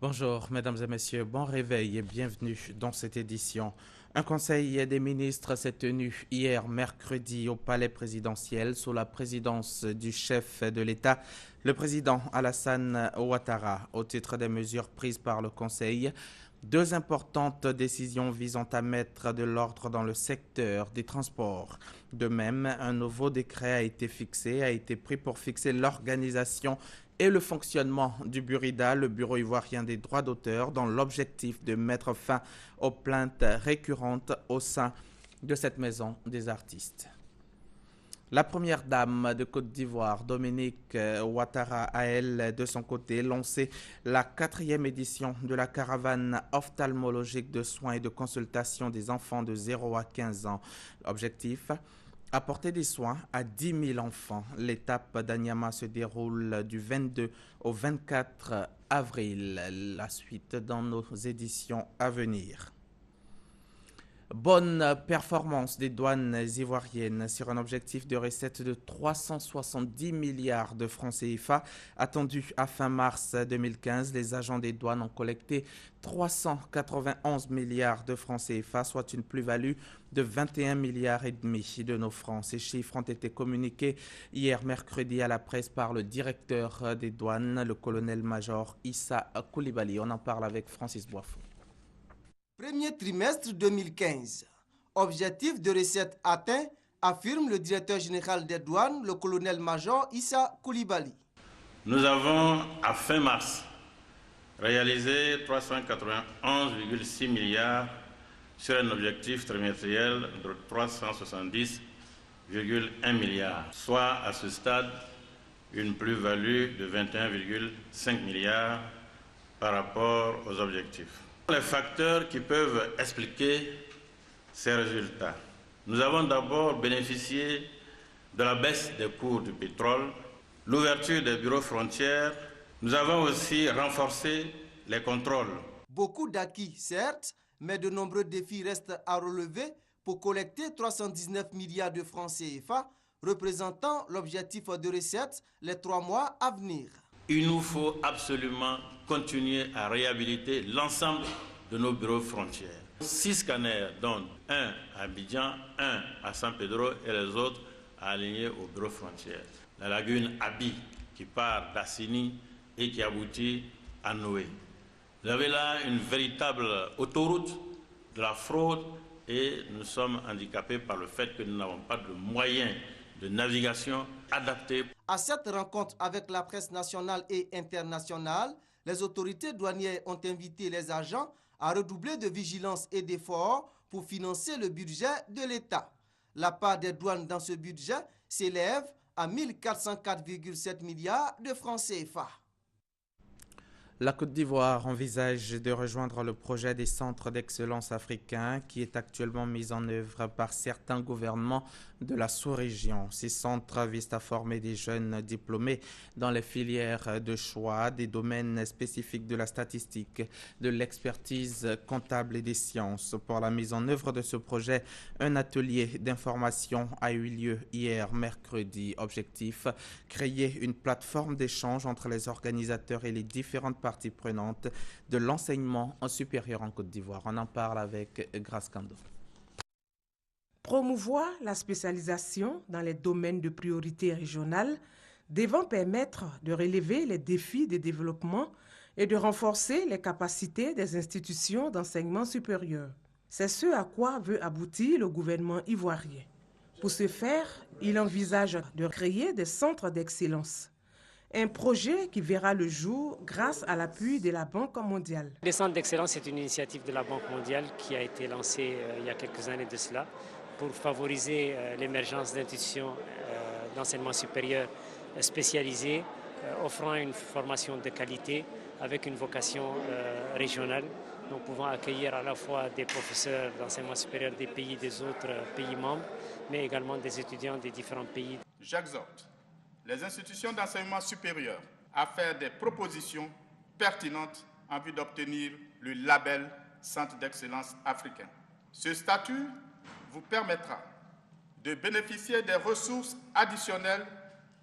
Bonjour, mesdames et messieurs, bon réveil et bienvenue dans cette édition. Un conseil des ministres s'est tenu hier mercredi au palais présidentiel sous la présidence du chef de l'État, le président Alassane Ouattara. Au titre des mesures prises par le conseil, deux importantes décisions visant à mettre de l'ordre dans le secteur des transports. De même, un nouveau décret a été pris pour fixer l'organisation et le fonctionnement du Burida, le Bureau ivoirien des droits d'auteur, dans l'objectif de mettre fin aux plaintes récurrentes au sein de cette maison des artistes. La première dame de Côte d'Ivoire, Dominique Ouattara, a elle, de son côté, lancé la 4e édition de la caravane ophtalmologique de soins et de consultation des enfants de 0 à 15 ans. Objectif: apporter des soins à 10 000 enfants. L'étape d'Anyama se déroule du 22 au 24 avril. La suite dans nos éditions à venir. Bonne performance des douanes ivoiriennes sur un objectif de recette de 370 milliards de francs CFA. Attendu à fin mars 2015, les agents des douanes ont collecté 391 milliards de francs CFA, soit une plus-value de 21 milliards et demi de nos francs. Ces chiffres ont été communiqués hier mercredi à la presse par le directeur des douanes, le colonel-major Issa Koulibaly. On en parle avec Francis Boifou. Premier trimestre 2015. Objectif de recette atteint, affirme le directeur général des douanes, le colonel-major Issa Koulibaly. Nous avons, à fin mars, réalisé 391,6 milliards sur un objectif trimestriel de 370,1 milliards, soit à ce stade une plus-value de 21,5 milliards par rapport aux objectifs. Les facteurs qui peuvent expliquer ces résultats. Nous avons d'abord bénéficié de la baisse des cours du pétrole, l'ouverture des bureaux frontières. Nous avons aussi renforcé les contrôles. Beaucoup d'acquis, certes, mais de nombreux défis restent à relever pour collecter 319 milliards de francs CFA, représentant l'objectif de recette les 3 mois à venir. Il nous faut absolument continuer à réhabiliter l'ensemble de nos bureaux frontières. 6 scanners, dont un à Abidjan, un à San Pedro et les autres alignés aux bureaux frontières. La lagune Abi, qui part d'Assini et qui aboutit à Noé. Vous avez là une véritable autoroute de la fraude et nous sommes handicapés par le fait que nous n'avons pas de moyens de navigation adaptés. À cette rencontre avec la presse nationale et internationale, les autorités douanières ont invité les agents à redoubler de vigilance et d'efforts pour financer le budget de l'État. La part des douanes dans ce budget s'élève à 1404,7 milliards de francs CFA. La Côte d'Ivoire envisage de rejoindre le projet des centres d'excellence africains qui est actuellement mis en œuvre par certains gouvernements de la sous-région. Ces centres visent à former des jeunes diplômés dans les filières de choix, des domaines spécifiques de la statistique, de l'expertise comptable et des sciences. Pour la mise en œuvre de ce projet, un atelier d'information a eu lieu hier mercredi. Objectif: créer une plateforme d'échange entre les organisateurs et les différentes parties prenantes de l'enseignement supérieur en Côte d'Ivoire. On en parle avec Grace Kando. Promouvoir la spécialisation dans les domaines de priorité régionale devant permettre de relever les défis de développement et de renforcer les capacités des institutions d'enseignement supérieur. C'est ce à quoi veut aboutir le gouvernement ivoirien. Pour ce faire, il envisage de créer des centres d'excellence. Un projet qui verra le jour grâce à l'appui de la Banque mondiale. Les centres d'excellence, c'est une initiative de la Banque mondiale qui a été lancée il y a quelques années de cela pour favoriser l'émergence d'institutions d'enseignement supérieur spécialisées, offrant une formation de qualité avec une vocation régionale. Nous pouvons accueillir à la fois des professeurs d'enseignement supérieur des pays des autres pays membres, mais également des étudiants des différents pays. J'exhorte les institutions d'enseignement supérieur à faire des propositions pertinentes en vue d'obtenir le label Centre d'excellence africain. Ce statut vous permettra de bénéficier des ressources additionnelles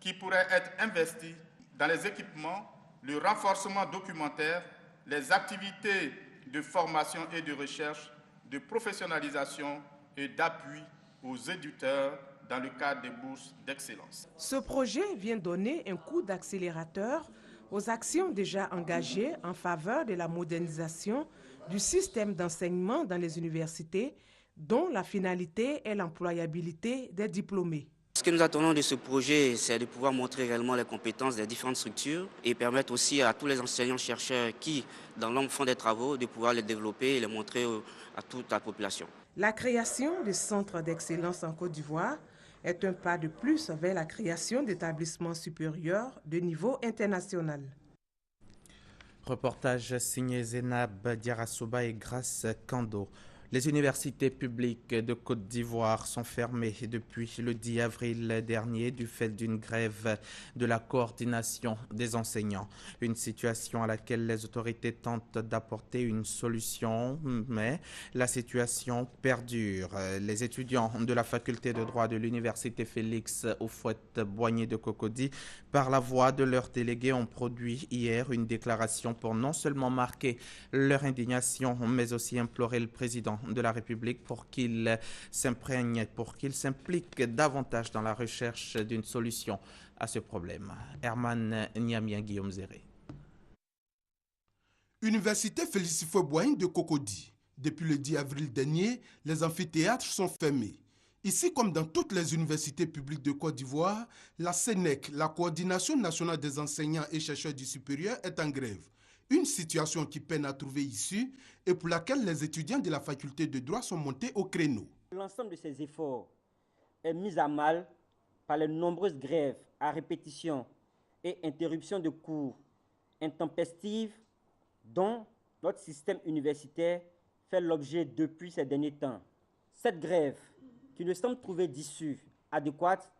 qui pourraient être investies dans les équipements, le renforcement documentaire les activités de formation et de recherche, de professionnalisation et d'appui aux éditeurs dans le cadre des bourses d'excellence. Ce projet vient donner un coup d'accélérateur aux actions déjà engagées en faveur de la modernisation du système d'enseignement dans les universités, dont la finalité est l'employabilité des diplômés. Ce que nous attendons de ce projet, c'est de pouvoir montrer réellement les compétences des différentes structures et permettre aussi à tous les enseignants-chercheurs qui, dans l'ombre, font des travaux, de pouvoir les développer et les montrer à toute la population. La création des centres d'excellence en Côte d'Ivoire est un pas de plus vers la création d'établissements supérieurs de niveau international. Reportage signé Zénab Diarasouba et Grace Kando. Les universités publiques de Côte d'Ivoire sont fermées depuis le 10 avril dernier du fait d'une grève de la coordination des enseignants. Une situation à laquelle les autorités tentent d'apporter une solution, mais la situation perdure. Les étudiants de la faculté de droit de l'université Félix Houphouët-Boigny de Cocody, par la voix de leurs délégués, ont produit hier une déclaration pour non seulement marquer leur indignation, mais aussi implorer le président de la République pour qu'il s'imprègne, pour qu'il s'implique davantage dans la recherche d'une solution à ce problème. Herman Niamien Guillaume Zéré. Université Félix Houphouët-Boigny de Cocody. Depuis le 10 avril dernier, les amphithéâtres sont fermés. Ici, comme dans toutes les universités publiques de Côte d'Ivoire, la CNEC, la Coordination nationale des enseignants et chercheurs du supérieur, est en grève. Une situation qui peine à trouver issue et pour laquelle les étudiants de la faculté de droit sont montés au créneau. L'ensemble de ces efforts est mis à mal par les nombreuses grèves à répétition et interruptions de cours intempestives dont notre système universitaire fait l'objet depuis ces derniers temps. Cette grève, qui ne semble trouver d'issue adéquate,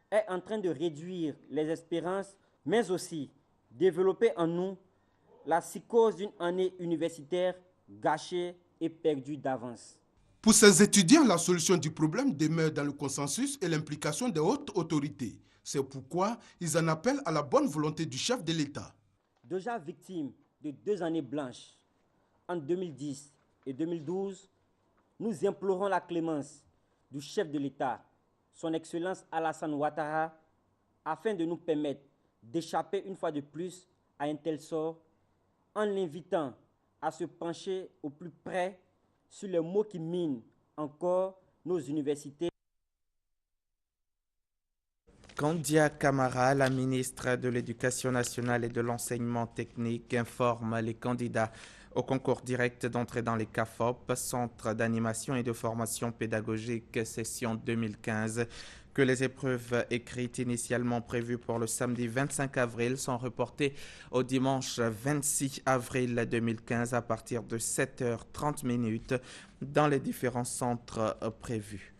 est en train de réduire les espérances, mais aussi développer en nous la psychose d'une année universitaire gâchée et perdue d'avance. Pour ces étudiants, la solution du problème demeure dans le consensus et l'implication des hautes autorités. C'est pourquoi ils en appellent à la bonne volonté du chef de l'État. Déjà victime de 2 années blanches, en 2010 et 2012, nous implorons la clémence du chef de l'État, son Excellence Alassane Ouattara, afin de nous permettre d'échapper une fois de plus à un tel sort, en l'invitant à se pencher au plus près sur les maux qui minent encore nos universités. Kandia Camara, la ministre de l'Éducation nationale et de l'enseignement technique, informe les candidats au concours direct d'entrée dans les CAFOP, Centre d'animation et de formation pédagogique, session 2015, que les épreuves écrites initialement prévues pour le samedi 25 avril sont reportées au dimanche 26 avril 2015 à partir de 7h30 dans les différents centres prévus.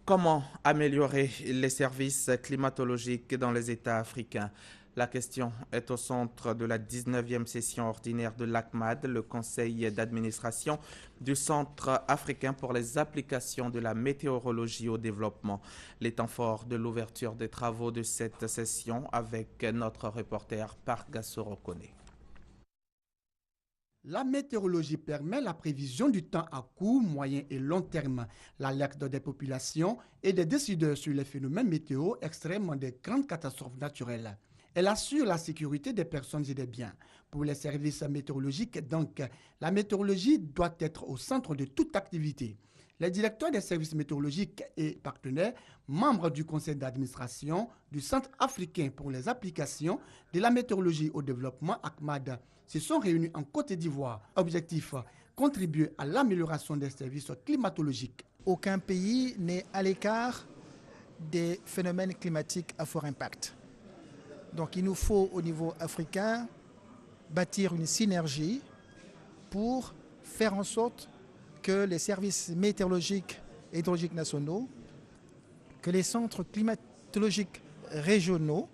Comment améliorer les services climatologiques dans les États africains? La question est au centre de la 19e session ordinaire de l'ACMAD, le conseil d'administration du Centre africain pour les applications de la météorologie au développement. Les temps forts de l'ouverture des travaux de cette session avec notre reporter Parga Sorokone. La météorologie permet la prévision du temps à court, moyen et long terme, l'alerte des populations et des décideurs sur les phénomènes météo extrêmes des grandes catastrophes naturelles. Elle assure la sécurité des personnes et des biens. Pour les services météorologiques, donc, la météorologie doit être au centre de toute activité. Les directeurs des services météorologiques et partenaires, membres du conseil d'administration du Centre africain pour les applications de la météorologie au développement, ACMAD, se sont réunis en Côte d'Ivoire. Objectif, contribuer à l'amélioration des services climatologiques. Aucun pays n'est à l'écart des phénomènes climatiques à fort impact. Donc il nous faut au niveau africain bâtir une synergie pour faire en sorte que les services météorologiques et hydrologiques nationaux, que les centres climatologiques régionaux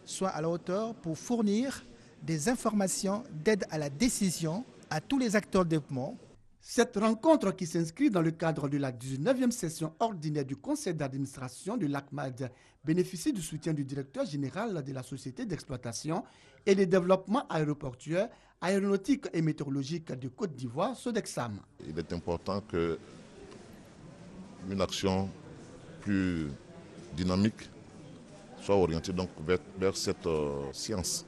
soient à la hauteur pour fournir des informations d'aide à la décision à tous les acteurs de développement. Cette rencontre qui s'inscrit dans le cadre de la 19e session ordinaire du conseil d'administration de l'ACMAD bénéficie du soutien du directeur général de la société d'exploitation et de développement aéroportuaire, aéronautique et météorologique de Côte d'Ivoire, Sodexam. Il est important qu'une action plus dynamique soit orientée donc vers cette science.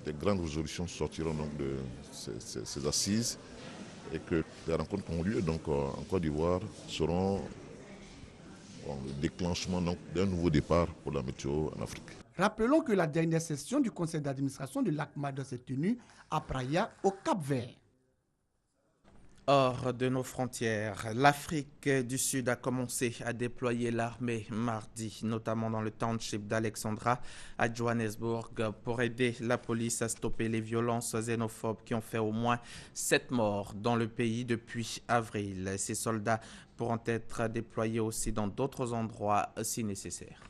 Des grandes résolutions sortiront donc de ces assises et que les rencontres qui ont lieu donc en Côte d'Ivoire seront le déclenchement d'un nouveau départ pour la météo en Afrique. Rappelons que la dernière session du conseil d'administration de l'ACMAD s'est tenue à Praia, au Cap-Vert. Hors de nos frontières, l'Afrique du Sud a commencé à déployer l'armée mardi, notamment dans le township d'Alexandra à Johannesburg, pour aider la police à stopper les violences xénophobes qui ont fait au moins 7 morts dans le pays depuis avril. Ces soldats pourront être déployés aussi dans d'autres endroits si nécessaire.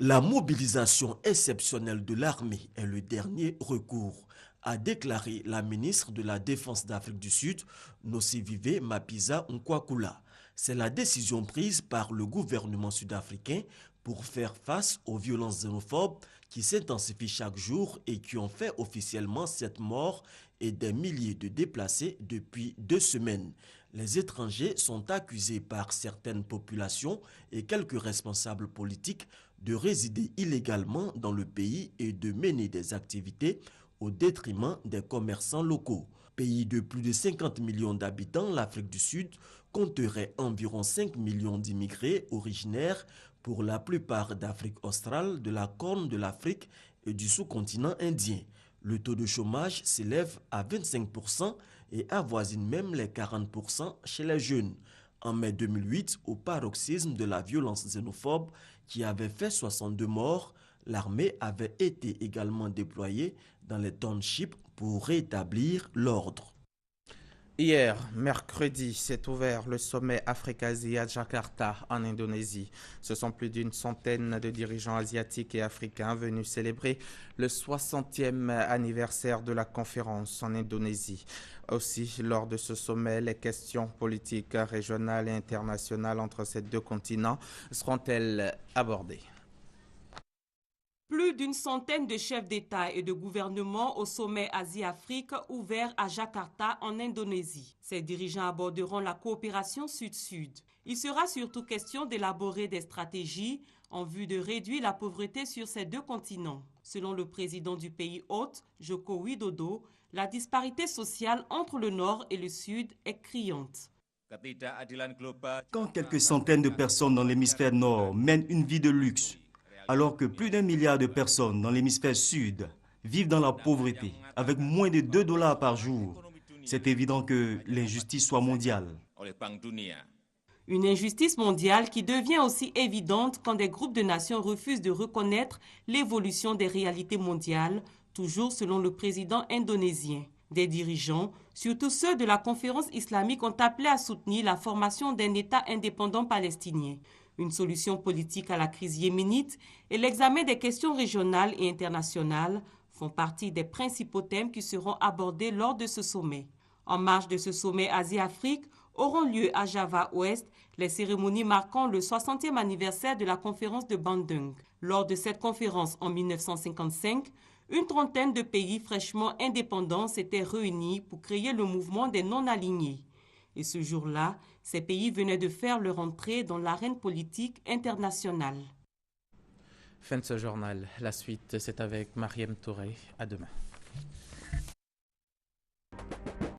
La mobilisation exceptionnelle de l'armée est le dernier recours, a déclaré la ministre de la Défense d'Afrique du Sud, Nosiviwe Mapisa Nkwakula. C'est la décision prise par le gouvernement sud-africain pour faire face aux violences xénophobes qui s'intensifient chaque jour et qui ont fait officiellement 7 morts et des milliers de déplacés depuis 2 semaines. Les étrangers sont accusés par certaines populations et quelques responsables politiques de résider illégalement dans le pays et de mener des activités au détriment des commerçants locaux. Pays de plus de 50 millions d'habitants, l'Afrique du Sud compterait environ 5 millions d'immigrés originaires pour la plupart d'Afrique australe, de la Corne de l'Afrique et du sous-continent indien. Le taux de chômage s'élève à 25% et avoisine même les 40% chez les jeunes. En mai 2008, au paroxysme de la violence xénophobe qui avait fait 62 morts, l'armée avait été également déployée dans les townships pour rétablir l'ordre. Hier, mercredi, s'est ouvert le sommet Afrique-Asie à Jakarta, en Indonésie. Ce sont plus d'une centaine de dirigeants asiatiques et africains venus célébrer le 60e anniversaire de la conférence en Indonésie. Aussi, lors de ce sommet, les questions politiques régionales et internationales entre ces deux continents seront-elles abordées? Plus d'une centaine de chefs d'État et de gouvernement au sommet Asie-Afrique ouvert à Jakarta en Indonésie. Ces dirigeants aborderont la coopération sud-sud. Il sera surtout question d'élaborer des stratégies en vue de réduire la pauvreté sur ces deux continents. Selon le président du pays hôte, Joko Widodo, la disparité sociale entre le nord et le sud est criante. Quand quelques centaines de personnes dans l'hémisphère nord mènent une vie de luxe, alors que plus d'1 milliard de personnes dans l'hémisphère sud vivent dans la pauvreté avec moins de $2 par jour, c'est évident que l'injustice soit mondiale. Une injustice mondiale qui devient aussi évidente quand des groupes de nations refusent de reconnaître l'évolution des réalités mondiales, toujours selon le président indonésien. Des dirigeants, surtout ceux de la conférence islamique, ont appelé à soutenir la formation d'un État indépendant palestinien. Une solution politique à la crise yéménite et l'examen des questions régionales et internationales font partie des principaux thèmes qui seront abordés lors de ce sommet. En marge de ce sommet Asie-Afrique, auront lieu à Java-Ouest les cérémonies marquant le 60e anniversaire de la conférence de Bandung. Lors de cette conférence en 1955, une trentaine de pays fraîchement indépendants s'étaient réunis pour créer le mouvement des non-alignés. Et ce jour-là, ces pays venaient de faire leur entrée dans l'arène politique internationale. Fin de ce journal. La suite, c'est avec Mariam Touré. À demain.